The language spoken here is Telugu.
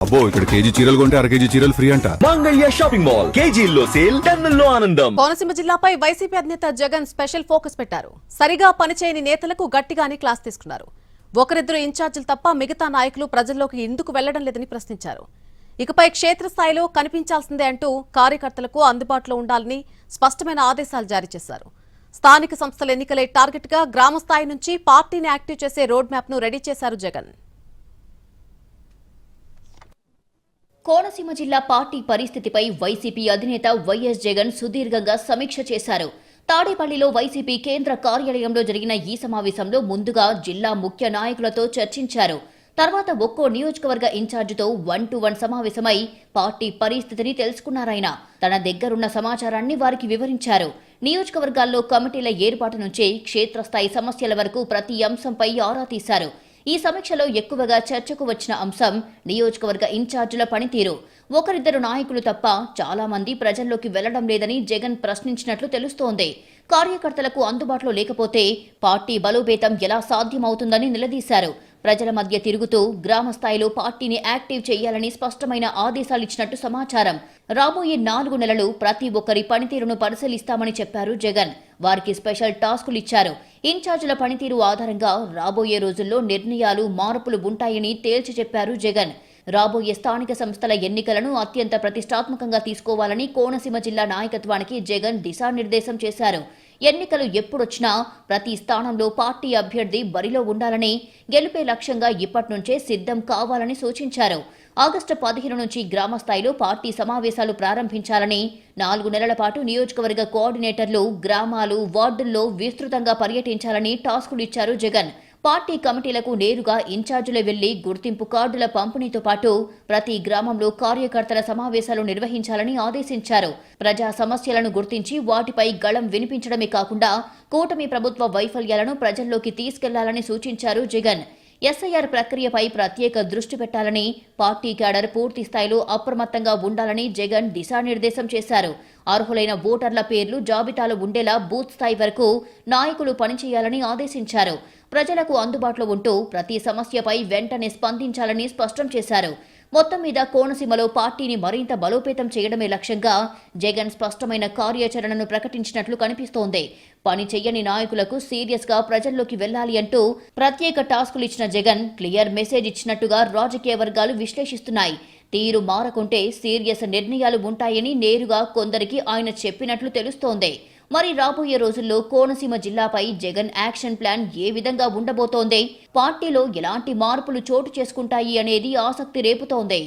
అబ్బో ఇక్కడ కేజీ చీరలు కొంటే అర కేజీ చీరలు ఫ్రీ అంట. మంగళ్య షాపింగ్ మాల్ కేజీల్లో సేల్, టన్నుల్లో ఆనందం. కోనసీమ జిల్లాపై వైసీపీ అధినేత జగన్ స్పెషల్ ఫోకస్ పెట్టారు. సరిగా పనిచేయని నేతలకు గట్టిగానే క్లాస్ తీసుకున్నారు. ఒకరిద్దరు ఇన్ఛార్జీలు తప్ప మిగతా నాయకులు ప్రజల్లోకి ఎందుకు వెళ్లడం లేదని ప్రశ్నించారు. ఇకపై క్షేత్రస్థాయిలో కనిపించాల్సిందే అంటూ కార్యకర్తలకు అందుబాటులో ఉండాలని స్పష్టమైన ఆదేశాలు జారీ చేశారు. స్థానిక సంస్థల ఎన్నికలే టార్గెట్ గా గ్రామ స్థాయి నుంచి పార్టీని యాక్టివ్ చేసే రోడ్ మ్యాప్ ను రెడీ చేశారు జగన్. కోనసీమ జిల్లా పార్టీ పరిస్థితిపై వైసీపీ అధినేత వైఎస్ జగన్ సుదీర్ఘంగా సమీక్ష చేశారు. తాడేపల్లిలో వైసీపీ కేంద్ర కార్యాలయంలో జరిగిన ఈ సమావేశంలో ముందుగా జిల్లా ముఖ్య నాయకులతో చర్చించారు. తర్వాత ఒక్కో నియోజకవర్గ ఇన్ఛార్జితో 1-to-1 సమావేశమై పార్టీ పరిస్థితిని తెలుసుకున్నారాయన. తన దగ్గరున్న సమాచారాన్ని వారికి వివరించారు. నియోజకవర్గాల్లో కమిటీల ఏర్పాటు నుంచి క్షేత్రస్థాయి సమస్యల వరకు ప్రతి అంశంపై ఆరా తీశారు. ఈ సమీక్షలో ఎక్కువగా చర్చకు వచ్చిన అంశం నియోజకవర్గ ఇన్ఛార్జీల పనితీరు. ఒకరిద్దరు నాయకులు తప్ప చాలా మంది ప్రజల్లోకి వెళ్లడం లేదని జగన్ ప్రశ్నించినట్లు తెలుస్తోంది. కార్యకర్తలకు అందుబాటులో లేకపోతే పార్టీ బలోపేతం ఎలా సాధ్యమవుతుందని నిలదీశారు. ప్రజల మధ్య తిరుగుతూ గ్రామ స్థాయిలో పార్టీని యాక్టివ్ చేయాలని స్పష్టమైన ఆదేశాలిచ్చినట్టు సమాచారం. రాబోయే 4 నెలలు ప్రతి ఒక్కరి పనితీరును పరిశీలిస్తామని చెప్పారు జగన్. వారికి స్పెషల్ టాస్కులు ఇచ్చారు. ఇన్ఛార్జీల పనితీరు ఆధారంగా రాబోయే రోజుల్లో నిర్ణయాలు, మార్పులు ఉంటాయని తేల్చి చెప్పారు జగన్. రాబోయే స్థానిక సంస్థల ఎన్నికలను అత్యంత ప్రతిష్టాత్మకంగా తీసుకోవాలని కోనసీమ జిల్లా నాయకత్వానికి జగన్ దిశానిర్దేశం చేశారు. ఎన్నికలు ఎప్పుడొచ్చినా ప్రతి స్థానంలో పార్టీ అభ్యర్థి బరిలో ఉండాలని, గెలుపే లక్ష్యంగా ఇప్పట్నుంచే సిద్ధం కావాలని సూచించారు. ఆగస్టు 15 నుంచి గ్రామ స్థాయిలో పార్టీ సమావేశాలు ప్రారంభించాలని, 4 నెలల పాటు నియోజకవర్గ కోఆర్డినేటర్లు గ్రామాలు, వార్డుల్లో విస్తృతంగా పర్యటించాలని టాస్కులు ఇచ్చారు జగన్. పార్టీ కమిటీలకు నేరుగా ఇన్ఛార్జీలు వెళ్లి గుర్తింపు కార్డుల పంపిణీతో పాటు ప్రతి గ్రామంలో కార్యకర్తల సమావేశాలు నిర్వహించాలని ఆదేశించారు. ప్రజా సమస్యలను గుర్తించి వాటిపై గళం వినిపించడమే కాకుండా కూటమి ప్రభుత్వ వైఫల్యాలను ప్రజల్లోకి తీసుకెళ్లాలని సూచించారు జగన్. ఎస్ఐఆర్ ప్రక్రియపై ప్రత్యేక దృష్టి పెట్టాలని, పార్టీ క్యాడర్ పూర్తి స్థాయిలో అప్రమత్తంగా ఉండాలని జగన్ దిశానిర్దేశం చేశారు. అర్హులైన ఓటర్ల పేర్లు జాబితాలో ఉండేలా బూత్ స్థాయి వరకు నాయకులు పనిచేయాలని ఆదేశించారు. ప్రజలకు అందుబాటులో ఉంటూ ప్రతి సమస్యపై వెంటనే స్పందించాలని స్పష్టం చేశారు. మొత్తం మీద కోనసీమలో పార్టీని మరింత బలోపేతం చేయడమే లక్ష్యంగా జగన్ స్పష్టమైన కార్యాచరణను ప్రకటించినట్లు కనిపిస్తోంది. పని చెయ్యని నాయకులకు సీరియస్ గా ప్రజల్లోకి వెళ్లాలి అంటూ ప్రత్యేక టాస్కులు ఇచ్చిన జగన్ క్లియర్ మెసేజ్ ఇచ్చినట్టుగా రాజకీయ వర్గాలు విశ్లేషిస్తున్నాయి. తీరు మారకుంటే సీరియస్ నిర్ణయాలు ఉంటాయని నేరుగా కొందరికి ఆయన చెప్పినట్లు తెలుస్తోంది. మరి రాబోయే రోజుల్లో Konaseema జిల్లాపై Jagan action plan A విధంగా ఉండబోతోంది? పార్టీలో ఎలాంటి మార్పులు చోటు చేసుకుంటాయి అనేది ఆసక్తి రేపుతోంది.